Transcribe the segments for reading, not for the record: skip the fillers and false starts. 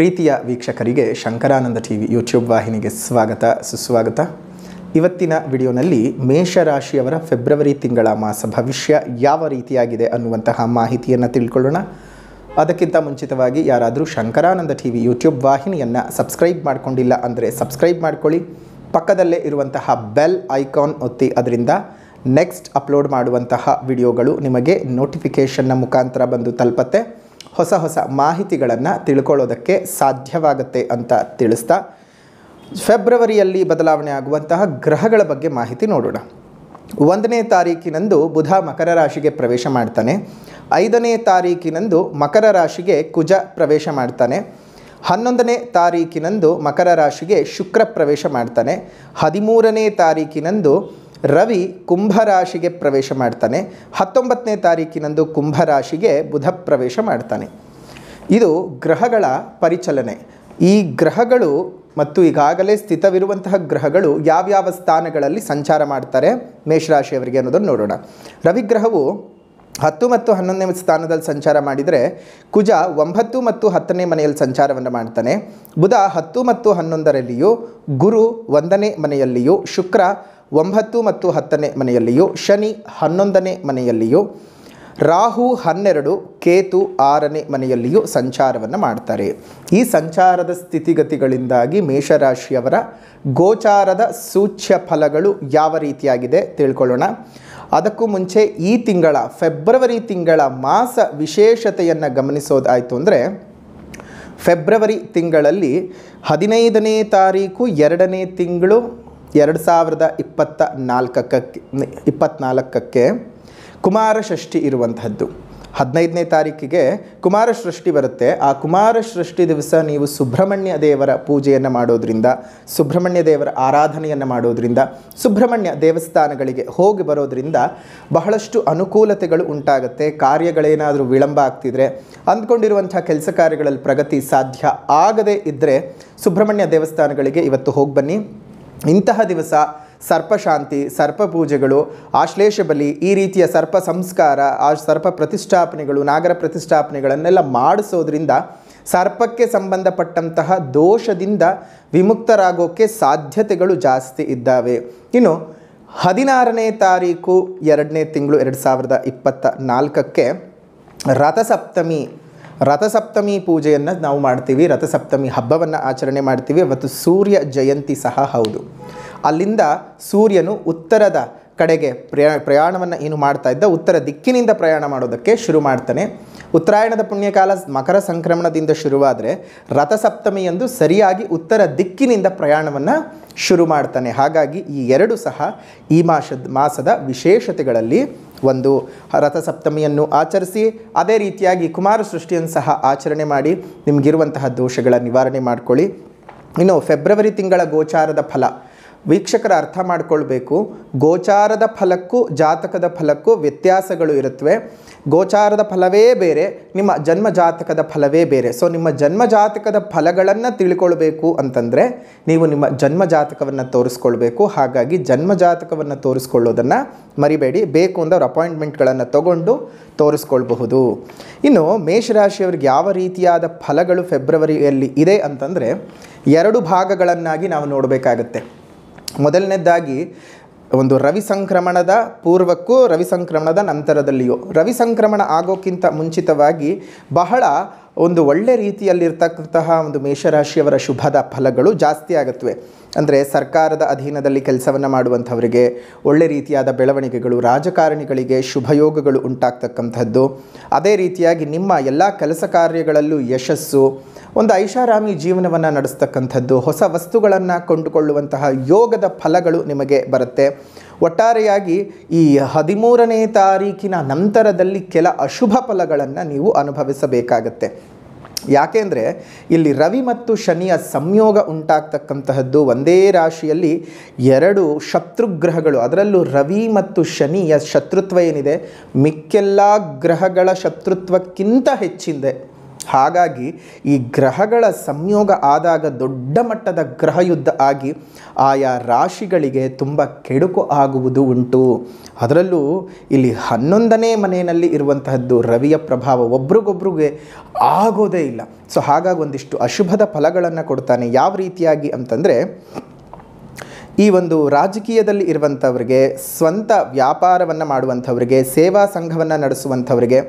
ಪ್ರೀತಿಯ ವೀಕ್ಷಕರಿಗೆ Shankaranand TV YouTube ವಾಹಿನಿಗೆ ಸ್ವಾಗತ ಸುಸ್ವಾಗತ. ಇವತ್ತಿನ ವಿಡಿಯೋನಲ್ಲಿ ಮೇಷರಾಶಿಯವರ ಫೆಬ್ರವರಿ ತಿಂಗಳ ಮಾಸ ಭವಿಷ್ಯ ಯಾವ ರೀತಿಯಾಗಿದೆ ಅನ್ನುವಂತಹ ಮಾಹಿತಿಯನ್ನು ತಿಳ್ಕೊಳ್ಳೋಣ. ಅದಕ್ಕಿಂತ ಮುಂಚಿತವಾಗಿ ಯಾರಾದರೂ ಶಂಕರಾನಂದ ಟಿವಿ ಯೂಟ್ಯೂಬ್ ವಾಹಿನಿಯನ್ನು ಸಬ್ಸ್ಕ್ರೈಬ್ ಮಾಡಿಕೊಂಡಿಲ್ಲ ಅಂದರೆ ಸಬ್ಸ್ಕ್ರೈಬ್ ಮಾಡ್ಕೊಳ್ಳಿ. ಪಕ್ಕದಲ್ಲೇ ಇರುವಂತಹ ಬೆಲ್ ಐಕಾನ್ ಒತ್ತಿ, ಅದರಿಂದ ನೆಕ್ಸ್ಟ್ ಅಪ್ಲೋಡ್ ಮಾಡುವಂತಹ ವಿಡಿಯೋಗಳು ನಿಮಗೆ ನೋಟಿಫಿಕೇಷನ್ನ ಮುಖಾಂತರ ಬಂದು ತಲುಪತ್ತೆ. ಹೊಸ ಹೊಸ ಮಾಹಿತಿಗಳನ್ನು ತಿಳ್ಕೊಳ್ಳೋದಕ್ಕೆ ಸಾಧ್ಯವಾಗುತ್ತೆ ಅಂತ ತಿಳಿಸ್ತಾ, ಫೆಬ್ರವರಿಯಲ್ಲಿ ಬದಲಾವಣೆ ಆಗುವಂತಹ ಗ್ರಹಗಳ ಬಗ್ಗೆ ಮಾಹಿತಿ ನೋಡೋಣ. 1ನೇ ತಾರೀಕಿನಂದು ಬುಧ ಮಕರ ರಾಶಿಗೆ ಪ್ರವೇಶ ಮಾಡ್ತಾನೆ. 5ನೇ ತಾರೀಕಿನಂದು ಮಕರ ರಾಶಿಗೆ ಕುಜ ಪ್ರವೇಶ ಮಾಡ್ತಾನೆ. 11ನೇ ತಾರೀಕಿನಂದು ಮಕರ ರಾಶಿಗೆ ಶುಕ್ರ ಪ್ರವೇಶ ಮಾಡ್ತಾನೆ. 13ನೇ ತಾರೀಕಿನಂದು ರವಿ ಕುಂಭರಾಶಿಗೆ ಪ್ರವೇಶ ಮಾಡ್ತಾನೆ. 19ನೇ ತಾರೀಕಿನಂದು ಕುಂಭರಾಶಿಗೆ ಬುಧ ಪ್ರವೇಶ ಮಾಡ್ತಾನೆ. ಇದು ಗ್ರಹಗಳ ಪರಿಚಲನೆ. ಈ ಗ್ರಹಗಳು ಮತ್ತು ಈಗಾಗಲೇ ಸ್ಥಿತವಿರುವಂತಹ ಗ್ರಹಗಳು ಯಾವ್ಯಾವ ಸ್ಥಾನಗಳಲ್ಲಿ ಸಂಚಾರ ಮಾಡ್ತಾರೆ ಮೇಷರಾಶಿಯವರಿಗೆ ಅನ್ನೋದನ್ನು ನೋಡೋಣ. ರವಿಗ್ರಹವು 10 ಮತ್ತು 11ನೇ ಸ್ಥಾನದಲ್ಲಿ ಸಂಚಾರ ಮಾಡಿದರೆ, ಕುಜ 9 ಮತ್ತು 10ನೇ ಮನೆಯಲ್ಲಿ ಸಂಚಾರವನ್ನು ಮಾಡ್ತಾನೆ. ಬುಧ 10 ಮತ್ತು 11ರಲ್ಲಿಯೂ, ಗುರು 1ನೇ ಮನೆಯಲ್ಲಿಯೂ, ಶುಕ್ರ 9 ಮತ್ತು 10ನೇ ಮನೆಯಲ್ಲಿಯೂ, ಶನಿ 11ನೇ ಮನೆಯಲ್ಲಿಯೂ, ರಾಹು 12, ಕೇತು 6ನೇ ಮನೆಯಲ್ಲಿಯೂ ಸಂಚಾರವನ್ನು ಮಾಡ್ತಾರೆ. ಈ ಸಂಚಾರದ ಸ್ಥಿತಿಗತಿಗಳಿಂದಾಗಿ ಮೇಷರಾಶಿಯವರ ಗೋಚಾರದ ಸೂಚ್ಯ ಫಲಗಳು ಯಾವ ರೀತಿಯಾಗಿದೆ ತಿಳ್ಕೊಳ್ಳೋಣ. ಅದಕ್ಕೂ ಮುಂಚೆ ಈ ತಿಂಗಳ ಫೆಬ್ರವರಿ ತಿಂಗಳ ಮಾಸ ವಿಶೇಷತೆಯನ್ನು ಗಮನಿಸೋದಾಯಿತು ಅಂದರೆ, ಫೆಬ್ರವರಿ ತಿಂಗಳಲ್ಲಿ 15ನೇ ತಾರೀಕು 2ನೇ ತಿಂಗಳು 2024ಕ್ಕೆ ಕುಮಾರ ಷಷ್ಠಿ ಇರುವಂತಹದ್ದು. 15ನೇ ತಾರೀಕಿಗೆ ಕುಮಾರ ಷಷ್ಠಿ ಬರುತ್ತೆ. ಆ ಕುಮಾರ ಷಷ್ಠಿ ದಿವಸ ನೀವು ಸುಬ್ರಹ್ಮಣ್ಯ ದೇವರ ಪೂಜೆಯನ್ನು ಮಾಡೋದ್ರಿಂದ, ಸುಬ್ರಹ್ಮಣ್ಯ ದೇವರ ಆರಾಧನೆಯನ್ನು ಮಾಡೋದ್ರಿಂದ, ಸುಬ್ರಹ್ಮಣ್ಯ ದೇವಸ್ಥಾನಗಳಿಗೆ ಹೋಗಿ ಬರೋದ್ರಿಂದ ಬಹಳಷ್ಟು ಅನುಕೂಲತೆಗಳು ಉಂಟಾಗುತ್ತೆ. ಕಾರ್ಯಗಳೇನಾದರೂ ವಿಳಂಬ ಆಗ್ತಿದ್ರೆ, ಅಂದ್ಕೊಂಡಿರುವಂಥ ಕೆಲಸ ಕಾರ್ಯಗಳಲ್ಲಿ ಪ್ರಗತಿ ಸಾಧ್ಯ ಆಗದೇ ಇದ್ದರೆ ಸುಬ್ರಹ್ಮಣ್ಯ ದೇವಸ್ಥಾನಗಳಿಗೆ ಇವತ್ತು ಹೋಗಿ ಬನ್ನಿ. ಇಂತಹ ದಿವಸ ಸರ್ಪಶಾಂತಿ, ಸರ್ಪ ಪೂಜೆಗಳು, ಆಶ್ಲೇಷ ಬಲಿ, ಈ ರೀತಿಯ ಸರ್ಪ ಸಂಸ್ಕಾರ, ಆ ಸರ್ಪ ಪ್ರತಿಷ್ಠಾಪನೆಗಳು, ನಾಗರ ಪ್ರತಿಷ್ಠಾಪನೆಗಳನ್ನೆಲ್ಲ ಮಾಡಿಸೋದ್ರಿಂದ ಸರ್ಪಕ್ಕೆ ಸಂಬಂಧಪಟ್ಟಂತಹ ದೋಷದಿಂದ ವಿಮುಕ್ತರಾಗೋಕ್ಕೆ ಸಾಧ್ಯತೆಗಳು ಜಾಸ್ತಿ ಇದ್ದಾವೆ. ಇನ್ನು 16ನೇ ತಾರೀಕು 2ನೇ ತಿಂಗಳು 2024ಕ್ಕೆ ರಥಸಪ್ತಮಿ ಪೂಜೆಯನ್ನು ನಾವು ಮಾಡ್ತೀವಿ. ರಥಸಪ್ತಮಿ ಹಬ್ಬವನ್ನು ಆಚರಣೆ ಮಾಡ್ತೀವಿ. ಅವತ್ತು ಸೂರ್ಯ ಜಯಂತಿ ಸಹ ಹೌದು. ಅಲ್ಲಿಂದ ಸೂರ್ಯನು ಉತ್ತರದ ಕಡೆಗೆ ಪ್ರಯಾಣವನ್ನು ಏನು ಮಾಡ್ತಾ ಇದ್ದ, ಉತ್ತರ ದಿಕ್ಕಿನಿಂದ ಪ್ರಯಾಣ ಮಾಡೋದಕ್ಕೆ ಶುರು ಮಾಡ್ತಾನೆ. ಉತ್ತರಾಯಣದ ಪುಣ್ಯಕಾಲ ಮಕರ ಸಂಕ್ರಮಣದಿಂದ ಶುರುವಾದರೆ, ರಥಸಪ್ತಮಿಯಂದು ಸರಿಯಾಗಿ ಉತ್ತರ ದಿಕ್ಕಿನಿಂದ ಪ್ರಯಾಣವನ್ನು ಶುರು ಮಾಡ್ತಾನೆ. ಹಾಗಾಗಿ ಈ ಎರಡು ಸಹ ಈ ಮಾಸದ ವಿಶೇಷತೆಗಳಲ್ಲಿ ಒಂದು. ರಥಸಪ್ತಮಿಯನ್ನು ಆಚರಿಸಿ, ಅದೇ ರೀತಿಯಾಗಿ ಕುಮಾರ ಸೃಷ್ಟಿಯನ್ನು ಸಹ ಆಚರಣೆ ಮಾಡಿ ನಿಮಗಿರುವಂತಹ ದೋಷಗಳ ನಿವಾರಣೆ ಮಾಡಿಕೊಳ್ಳಿ. ಇನ್ನು ಫೆಬ್ರವರಿ ತಿಂಗಳ ಗೋಚಾರದ ಫಲ ವೀಕ್ಷಕರ ಅರ್ಥ ಮಾಡಿಕೊಳ್ಬೇಕು. ಗೋಚಾರದ ಫಲಕ್ಕೂ ಜಾತಕದ ಫಲಕ್ಕೂ ವ್ಯತ್ಯಾಸಗಳು ಇರುತ್ತವೆ. ಗೋಚಾರದ ಫಲವೇ ಬೇರೆ, ನಿಮ್ಮ ಜನ್ಮ ಜಾತಕದ ಫಲವೇ ಬೇರೆ. ಸೊ ನಿಮ್ಮ ಜನ್ಮ ಜಾತಕದ ಫಲಗಳನ್ನು ತಿಳ್ಕೊಳ್ಬೇಕು ಅಂತಂದರೆ ನೀವು ನಿಮ್ಮ ಜನ್ಮ ಜಾತಕವನ್ನು ತೋರಿಸ್ಕೊಳ್ಬೇಕು. ಹಾಗಾಗಿ ಜನ್ಮ ಜಾತಕವನ್ನು ತೋರಿಸ್ಕೊಳ್ಳೋದನ್ನು ಮರಿಬೇಡಿ. ಬೇಕು ಅಂದರೆ ಅಪಾಯಿಂಟ್ಮೆಂಟ್ಗಳನ್ನು ತಗೊಂಡು ತೋರಿಸ್ಕೊಳ್ಬಹುದು. ಇನ್ನು ಮೇಷರಾಶಿಯವರಿಗೆ ಯಾವ ರೀತಿಯಾದ ಫಲಗಳು ಫೆಬ್ರವರಿಯಲ್ಲಿ ಇದೆ ಅಂತಂದರೆ, 2 ಭಾಗಗಳನ್ನಾಗಿ ನಾವು ನೋಡಬೇಕಾಗತ್ತೆ. ಮೊದಲನೇದಾಗಿ ಒಂದು ರವಿ ಸಂಕ್ರಮಣದ ಪೂರ್ವಕ್ಕೂ ರವಿ ಸಂಕ್ರಮಣದ ನಂತರದಲ್ಲಿಯೂ. ರವಿ ಸಂಕ್ರಮಣ ಆಗೋಕ್ಕಿಂತ ಮುಂಚಿತವಾಗಿ ಬಹಳ ಒಂದು ಒಳ್ಳೆ ರೀತಿಯಲ್ಲಿರ್ತಕ್ಕಂತಹ ಒಂದು ಮೇಷರಾಶಿಯವರ ಶುಭದ ಫಲಗಳು ಜಾಸ್ತಿ ಆಗುತ್ತವೆ. ಅಂದರೆ ಸರ್ಕಾರದ ಅಧೀನದಲ್ಲಿ ಕೆಲಸವನ್ನು ಮಾಡುವಂಥವರಿಗೆ ಒಳ್ಳೆ ರೀತಿಯಾದ ಬೆಳವಣಿಗೆಗಳು, ರಾಜಕಾರಣಿಗಳಿಗೆ ಶುಭಯೋಗಗಳು ಉಂಟಾಗ್ತಕ್ಕಂಥದ್ದು. ಅದೇ ರೀತಿಯಾಗಿ ನಿಮ್ಮ ಎಲ್ಲ ಕೆಲಸ ಕಾರ್ಯಗಳಲ್ಲೂ ಯಶಸ್ಸು, ಒಂದು ಐಷಾರಾಮಿ ಜೀವನವನ್ನು ನಡೆಸ್ತಕ್ಕಂಥದ್ದು, ಹೊಸ ವಸ್ತುಗಳನ್ನು ಕೊಂಡುಕೊಳ್ಳುವಂತಹ ಯೋಗದ ಫಲಗಳು ನಿಮಗೆ ಬರುತ್ತೆ. ಒಟ್ಟಾರೆಯಾಗಿ ಈ 13ನೇ ತಾರೀಕಿನ ನಂತರದಲ್ಲಿ ಕೆಲ ಅಶುಭ ಫಲಗಳನ್ನು ನೀವು ಅನುಭವಿಸಬೇಕಾಗತ್ತೆ. ಯಾಕೆಂದರೆ ಇಲ್ಲಿ ರವಿ ಮತ್ತು ಶನಿಯ ಸಂಯೋಗ ಉಂಟಾಗ್ತಕ್ಕಂತಹದ್ದು. ಒಂದೇ ರಾಶಿಯಲ್ಲಿ 2 ಶತ್ರುಗ್ರಹಗಳು, ಅದರಲ್ಲೂ ರವಿ ಮತ್ತು ಶನಿಯ ಶತ್ರುತ್ವ ಏನಿದೆ ಮಿಕ್ಕೆಲ್ಲ ಗ್ರಹಗಳ ಶತ್ರುತ್ವಕ್ಕಿಂತ ಹೆಚ್ಚಿದೆ. ಹಾಗಾಗಿ ಈ ಗ್ರಹಗಳ ಸಂಯೋಗ ಆದಾಗ ದೊಡ್ಡ ಮಟ್ಟದ ಗ್ರಹ ಯುದ್ಧ ಆಗಿ ಆಯಾ ರಾಶಿಗಳಿಗೆ ತುಂಬ ಕೆಡುಕು ಆಗುವುದು ಉಂಟು. ಅದರಲ್ಲೂ ಇಲ್ಲಿ 11ನೇ ಮನೆಯಲ್ಲಿ ಇರುವಂತಹದ್ದು ರವಿಯ ಪ್ರಭಾವ ಒಬ್ರಿಗೊಬ್ರಿಗೆ ಆಗೋದೇ ಇಲ್ಲ. ಸೊ ಹಾಗಾಗಿ ಒಂದಿಷ್ಟು ಅಶುಭದ ಫಲಗಳನ್ನು ಕೊಡ್ತಾನೆ. ಯಾವ ರೀತಿಯಾಗಿ ಅಂತಂದರೆ, ಈ ಒಂದು ರಾಜಕೀಯದಲ್ಲಿ ಇರುವಂಥವ್ರಿಗೆ, ಸ್ವಂತ ವ್ಯಾಪಾರವನ್ನು ಮಾಡುವಂಥವ್ರಿಗೆ, ಸೇವಾ ಸಂಘವನ್ನು ನಡೆಸುವಂಥವ್ರಿಗೆ,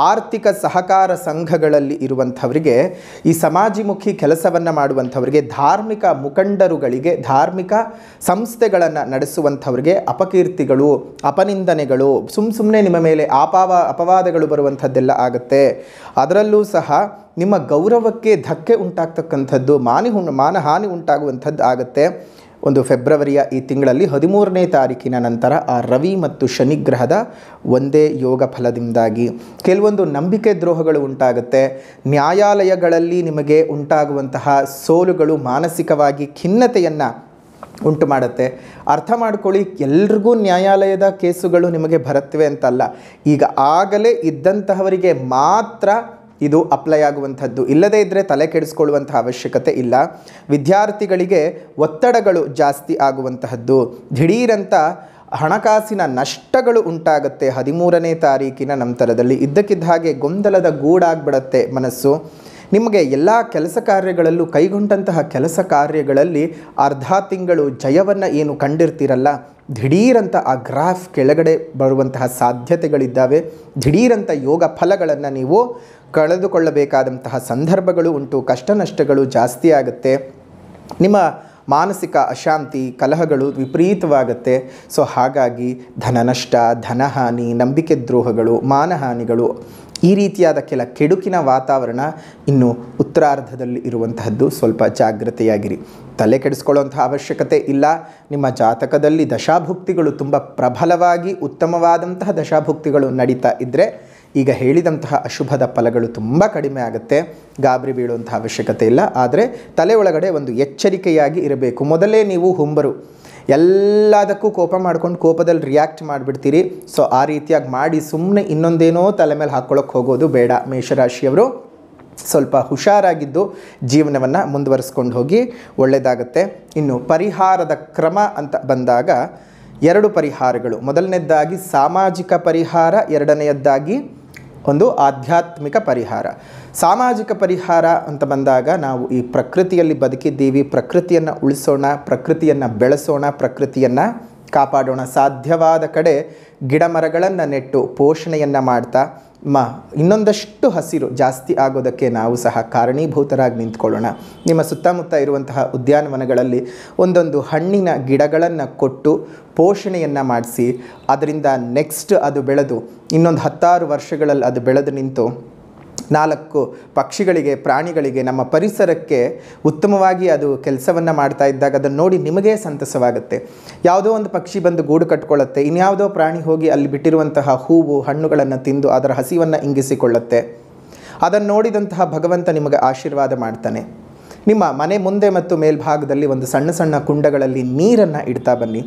ಆರ್ಥಿಕ ಸಹಕಾರ ಸಂಘಗಳಲ್ಲಿ ಇರುವಂಥವರಿಗೆ, ಈ ಸಮಾಜಮುಖಿ ಕೆಲಸವನ್ನು ಮಾಡುವಂಥವರಿಗೆ, ಧಾರ್ಮಿಕ ಮುಖಂಡರುಗಳಿಗೆ, ಧಾರ್ಮಿಕ ಸಂಸ್ಥೆಗಳನ್ನು ನಡೆಸುವಂಥವ್ರಿಗೆ ಅಪಕೀರ್ತಿಗಳು, ಅಪನಿಂದನೆಗಳು, ಸುಮ್ಮನೆ ನಿಮ್ಮ ಮೇಲೆ ಅಪವಾದಗಳು ಬರುವಂಥದ್ದೆಲ್ಲ ಆಗುತ್ತೆ. ಅದರಲ್ಲೂ ಸಹ ನಿಮ್ಮ ಗೌರವಕ್ಕೆ ಧಕ್ಕೆ ಉಂಟಾಗ್ತಕ್ಕಂಥದ್ದು, ಮಾನಹಾನಿ ಉಂಟಾಗುವಂಥದ್ದು ಆಗುತ್ತೆ. ಒಂದು ಫೆಬ್ರವರಿಯ ಈ ತಿಂಗಳಲ್ಲಿ 13ನೇ ತಾರೀಕಿನ ನಂತರ ಆ ರವಿ ಮತ್ತು ಶನಿಗ್ರಹದ ಒಂದೇ ಯೋಗ ಫಲದಿಂದಾಗಿ ಕೆಲವೊಂದು ನಂಬಿಕೆ ದ್ರೋಹಗಳು ಉಂಟಾಗುತ್ತೆ. ನ್ಯಾಯಾಲಯಗಳಲ್ಲಿ ನಿಮಗೆ ಉಂಟಾಗುವಂತಹ ಸೋಲುಗಳು ಮಾನಸಿಕವಾಗಿ ಖಿನ್ನತೆಯನ್ನು ಉಂಟು ಮಾಡುತ್ತೆ. ಅರ್ಥ ಮಾಡ್ಕೊಳ್ಳಿ, ಎಲ್ರಿಗೂ ನ್ಯಾಯಾಲಯದ ಕೇಸುಗಳು ನಿಮಗೆ ಬರುತ್ತವೆ ಅಂತಲ್ಲ. ಈಗ ಆಗಲೇ ಇದ್ದಂತಹವರಿಗೆ ಮಾತ್ರ ಇದು ಅಪ್ಲೈ ಆಗುವಂಥದ್ದು. ಇಲ್ಲದೇ ಇದ್ದರೆ ತಲೆ ಕೆಡಿಸ್ಕೊಳ್ಳುವಂಥ ಅವಶ್ಯಕತೆ ಇಲ್ಲ. ವಿದ್ಯಾರ್ಥಿಗಳಿಗೆ ಒತ್ತಡಗಳು ಜಾಸ್ತಿ ಆಗುವಂತಹದ್ದು, ದಿಢೀರಂತ ಹಣಕಾಸಿನ ನಷ್ಟಗಳು ಉಂಟಾಗುತ್ತೆ 13ನೇ ತಾರೀಕಿನ ನಂತರದಲ್ಲಿ. ಇದ್ದಕ್ಕಿದ್ದ ಹಾಗೆ ಗೊಂದಲದ ಗೂಡಾಗ್ಬಿಡತ್ತೆ ಮನಸ್ಸು. ನಿಮಗೆ ಎಲ್ಲ ಕೆಲಸ ಕಾರ್ಯಗಳಲ್ಲೂ ಕೈಗೊಂಡಂತಹ ಕೆಲಸ ಕಾರ್ಯಗಳಲ್ಲಿ ಅರ್ಧ ತಿಂಗಳು ಜಯವನ್ನು ಏನು ಕಂಡಿರ್ತೀರಲ್ಲ, ದಿಢೀರಂತ ಆ ಗ್ರಾಫ್ ಕೆಳಗಡೆ ಬರುವಂತಹ ಸಾಧ್ಯತೆಗಳಿದ್ದಾವೆ. ದಿಢೀರಂತ ಯೋಗ ಫಲಗಳನ್ನು ನೀವು ಕಳೆದುಕೊಳ್ಳಬೇಕಾದಂತಹ ಸಂದರ್ಭಗಳು ಉಂಟು. ಕಷ್ಟ ನಷ್ಟಗಳು ಜಾಸ್ತಿ ಆಗುತ್ತೆ. ನಿಮ್ಮ ಮಾನಸಿಕ ಅಶಾಂತಿ, ಕಲಹಗಳು ವಿಪರೀತವಾಗುತ್ತೆ. ಸೊ ಹಾಗಾಗಿ ಧನ ನಷ್ಟ, ಧನಹಾನಿ, ನಂಬಿಕೆ ದ್ರೋಹಗಳು, ಮಾನಹಾನಿಗಳು, ಈ ರೀತಿಯಾದ ಕೆಲ ಕೆಡುಕಿನ ವಾತಾವರಣ ಇನ್ನು ಉತ್ತರಾರ್ಧದಲ್ಲಿ ಇರುವಂತಹದ್ದು. ಸ್ವಲ್ಪ ಜಾಗ್ರತೆಯಾಗಿರಿ. ತಲೆ ಕೆಡಿಸ್ಕೊಳ್ಳುವಂಥ ಅವಶ್ಯಕತೆ ಇಲ್ಲ. ನಿಮ್ಮ ಜಾತಕದಲ್ಲಿ ದಶಾಭುಕ್ತಿಗಳು ತುಂಬ ಪ್ರಬಲವಾಗಿ ಉತ್ತಮವಾದಂತಹ ದಶಾಭುಕ್ತಿಗಳು ನಡೀತಾ ಇದ್ದರೆ ಈಗ ಹೇಳಿದಂತಹ ಅಶುಭದ ಫಲಗಳು ತುಂಬ ಕಡಿಮೆ ಆಗುತ್ತೆ. ಗಾಬರಿ ಬೀಳುವಂಥ ಅವಶ್ಯಕತೆ ಇಲ್ಲ. ಆದರೆ ತಲೆ ಒಳಗಡೆ ಒಂದು ಎಚ್ಚರಿಕೆಯಾಗಿ ಇರಬೇಕು. ಮೊದಲೇ ನೀವು ಹುಂಬರು, ಎಲ್ಲದಕ್ಕೂ ಕೋಪ ಮಾಡ್ಕೊಂಡು ಕೋಪದಲ್ಲಿ ರಿಯಾಕ್ಟ್ ಮಾಡಿಬಿಡ್ತೀರಿ. ಸೊ ಆ ರೀತಿಯಾಗಿ ಮಾಡಿ ಸುಮ್ಮನೆ ಇನ್ನೊಂದೇನೋ ತಲೆ ಮೇಲೆ ಹಾಕ್ಕೊಳ್ಳೋಕೆ ಹೋಗೋದು ಬೇಡ. ಮೇಷರಾಶಿಯವರು ಸ್ವಲ್ಪ ಹುಷಾರಾಗಿದ್ದು ಜೀವನವನ್ನು ಮುಂದುವರಿಸ್ಕೊಂಡು ಹೋಗಿ ಒಳ್ಳೆಯದಾಗುತ್ತೆ. ಇನ್ನು ಪರಿಹಾರದ ಕ್ರಮ ಅಂತ ಬಂದಾಗ 2 ಪರಿಹಾರಗಳು. ಮೊದಲನೇದಾಗಿ ಸಾಮಾಜಿಕ ಪರಿಹಾರ, ಎರಡನೆಯದ್ದಾಗಿ ಒಂದು ಆಧ್ಯಾತ್ಮಿಕ ಪರಿಹಾರ. ಸಾಮಾಜಿಕ ಪರಿಹಾರ ಅಂತ ಬಂದಾಗ ನಾವು ಈ ಪ್ರಕೃತಿಯಲ್ಲಿ ಬದುಕಿದ್ದೀವಿ, ಪ್ರಕೃತಿಯನ್ನು ಉಳಿಸೋಣ, ಪ್ರಕೃತಿಯನ್ನು ಬೆಳೆಸೋಣ, ಪ್ರಕೃತಿಯನ್ನು ಕಾಪಾಡೋಣ. ಸಾಧ್ಯವಾದ ಕಡೆ ಗಿಡ ಮರಗಳನ್ನು ನೆಟ್ಟು ಪೋಷಣೆಯನ್ನು ಮಾಡ್ತಾ ಇನ್ನೊಂದಷ್ಟು ಹಸಿರು ಜಾಸ್ತಿ ಆಗೋದಕ್ಕೆ ನಾವು ಸಹ ಕಾರಣೀಭೂತರಾಗಿ ನಿಂತ್ಕೊಳ್ಳೋಣ. ನಿಮ್ಮ ಸುತ್ತಮುತ್ತ ಇರುವಂತಹ ಉದ್ಯಾನವನಗಳಲ್ಲಿ ಒಂದೊಂದು ಹಣ್ಣಿನ ಗಿಡಗಳನ್ನು ಕೊಟ್ಟು ಪೋಷಣೆಯನ್ನು ಮಾಡಿಸಿ, ಅದರಿಂದ ನೆಕ್ಸ್ಟ್ ಅದು ಬೆಳೆದು ಇನ್ನೊಂದು 10 ವರ್ಷಗಳಲ್ಲಿ ಅದು ಬೆಳೆದು ನಿಂತು 4 ಪಕ್ಷಿಗಳಿಗೆ, ಪ್ರಾಣಿಗಳಿಗೆ, ನಮ್ಮ ಪರಿಸರಕ್ಕೆ ಉತ್ತಮವಾಗಿ ಅದು ಕೆಲಸವನ್ನು ಮಾಡ್ತಾ ಇದ್ದಾಗ ಅದನ್ನು ನೋಡಿ ನಿಮಗೇ ಸಂತಸವಾಗುತ್ತೆ. ಯಾವುದೋ ಒಂದು ಪಕ್ಷಿ ಬಂದು ಗೂಡು ಕಟ್ಕೊಳ್ಳುತ್ತೆ, ಇನ್ಯಾವುದೋ ಪ್ರಾಣಿ ಹೋಗಿ ಅಲ್ಲಿ ಬಿಟ್ಟಿರುವಂತಹ ಹೂವು ಹಣ್ಣುಗಳನ್ನು ತಿಂದು ಅದರ ಹಸಿವನ್ನು ಇಂಗಿಸಿಕೊಳ್ಳುತ್ತೆ. ಅದನ್ನು ನೋಡಿದಂತಹ ಭಗವಂತ ನಿಮಗೆ ಆಶೀರ್ವಾದ ಮಾಡ್ತಾನೆ. ನಿಮ್ಮ ಮನೆ ಮುಂದೆ ಮತ್ತು ಮೇಲ್ಭಾಗದಲ್ಲಿ ಒಂದು ಸಣ್ಣ ಸಣ್ಣ ಕುಂಡಗಳಲ್ಲಿ ನೀರನ್ನು ಇಡ್ತಾ ಬನ್ನಿ.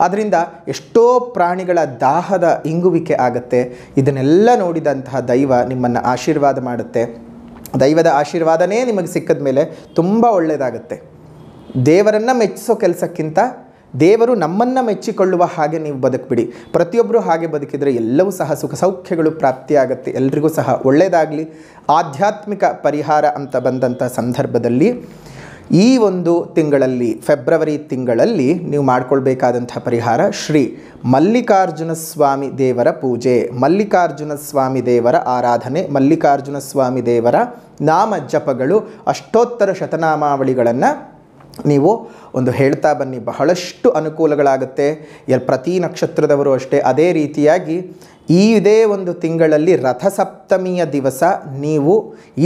ಅದರಿಂದ ಎಷ್ಟೋ ಪ್ರಾಣಿಗಳ ದಾಹದ ಇಂಗುವಿಕೆ ಆಗುತ್ತೆ. ಇದನ್ನೆಲ್ಲ ನೋಡಿದಂತಹ ದೈವ ನಿಮ್ಮನ್ನು ಆಶೀರ್ವಾದ ಮಾಡುತ್ತೆ. ದೈವದ ಆಶೀರ್ವಾದನೇ ನಿಮಗೆ ಸಿಕ್ಕಿದ ಮೇಲೆ ತುಂಬ ಒಳ್ಳೆಯದಾಗುತ್ತೆ. ದೇವರನ್ನು ಮೆಚ್ಚಿಸೋ ಕೆಲಸಕ್ಕಿಂತ ದೇವರು ನಮ್ಮನ್ನು ಮೆಚ್ಚಿಕೊಳ್ಳುವ ಹಾಗೆ ನೀವು ಬದುಕಿಬಿಡಿ. ಪ್ರತಿಯೊಬ್ಬರು ಹಾಗೆ ಬದುಕಿದರೆ ಎಲ್ಲವೂ ಸಹ ಸುಖ ಸೌಖ್ಯಗಳು ಪ್ರಾಪ್ತಿಯಾಗುತ್ತೆ. ಎಲ್ರಿಗೂ ಸಹ ಒಳ್ಳೆಯದಾಗಲಿ. ಆಧ್ಯಾತ್ಮಿಕ ಪರಿಹಾರ ಅಂತ ಬಂದಂಥ ಸಂದರ್ಭದಲ್ಲಿ ಈ ಒಂದು ತಿಂಗಳಲ್ಲಿ, ಫೆಬ್ರವರಿ ತಿಂಗಳಲ್ಲಿ ನೀವು ಮಾಡಿಕೊಳ್ಬೇಕಾದಂಥ ಪರಿಹಾರ ಶ್ರೀ ಮಲ್ಲಿಕಾರ್ಜುನ ಸ್ವಾಮಿ ದೇವರ ಪೂಜೆ, ಮಲ್ಲಿಕಾರ್ಜುನ ಸ್ವಾಮಿ ದೇವರ ಆರಾಧನೆ, ಮಲ್ಲಿಕಾರ್ಜುನ ಸ್ವಾಮಿ ದೇವರ ನಾಮ ಜಪಗಳು, ಅಷ್ಟೋತ್ತರ ಶತನಾಮಾವಳಿಗಳನ್ನು ನೀವು ಒಂದು ಹೇಳ್ತಾ ಬನ್ನಿ. ಬಹಳಷ್ಟು ಅನುಕೂಲಗಳಾಗುತ್ತೆ. ಪ್ರತಿ ನಕ್ಷತ್ರದವರು ಅಷ್ಟೇ. ಅದೇ ರೀತಿಯಾಗಿ ಇದೇ ಒಂದು ತಿಂಗಳಲ್ಲಿ ರಥಸಪ್ತಮಿಯ ದಿವಸ ನೀವು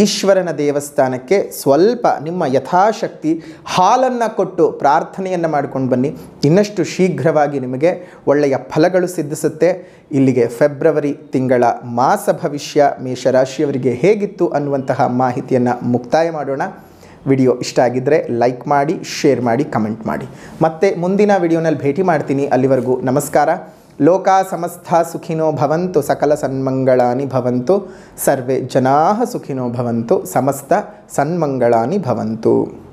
ಈಶ್ವರನ ದೇವಸ್ಥಾನಕ್ಕೆ ಸ್ವಲ್ಪ ನಿಮ್ಮ ಯಥಾಶಕ್ತಿ ಹಾಲನ್ನು ಕೊಟ್ಟು ಪ್ರಾರ್ಥನೆಯನ್ನು ಮಾಡ್ಕೊಂಡು ಬನ್ನಿ. ಇನ್ನಷ್ಟು ಶೀಘ್ರವಾಗಿ ನಿಮಗೆ ಒಳ್ಳೆಯ ಫಲಗಳು ಸಿದ್ಧಿಸುತ್ತೆ. ಇಲ್ಲಿಗೆ ಫೆಬ್ರವರಿ ತಿಂಗಳ ಮಾಸ ಭವಿಷ್ಯ ಮೇಷರಾಶಿಯವರಿಗೆ ಹೇಗಿತ್ತು ಅನ್ನುವಂತಹ ಮಾಹಿತಿಯನ್ನು ಮುಕ್ತಾಯ ಮಾಡೋಣ. ವಿಡಿಯೋ ಇಷ್ಟ ಆಗಿದ್ದರೆ ಲೈಕ್ ಮಾಡಿ, ಶೇರ್ ಮಾಡಿ, ಕಮೆಂಟ್ ಮಾಡಿ. ಮತ್ತೆ ಮುಂದಿನ ವಿಡಿಯೋನಲ್ಲಿ ಭೇಟಿ ಮಾಡ್ತೀನಿ. ಅಲ್ಲಿವರೆಗೂ ನಮಸ್ಕಾರ. ಲೋಕಾ ಸಮಸ್ತಾ ಸುಖಿನೋ ಭವಂತು, ಸಕಲ ಸನ್ಮಂಗಳಾನಿ ಭವಂತು, ಸರ್ವೇ ಜನಾಃ ಸುಖಿನೋ ಭವಂತು, ಸಮಸ್ತ ಸನ್ಮಂಗಳಾನಿ ಭವಂತು.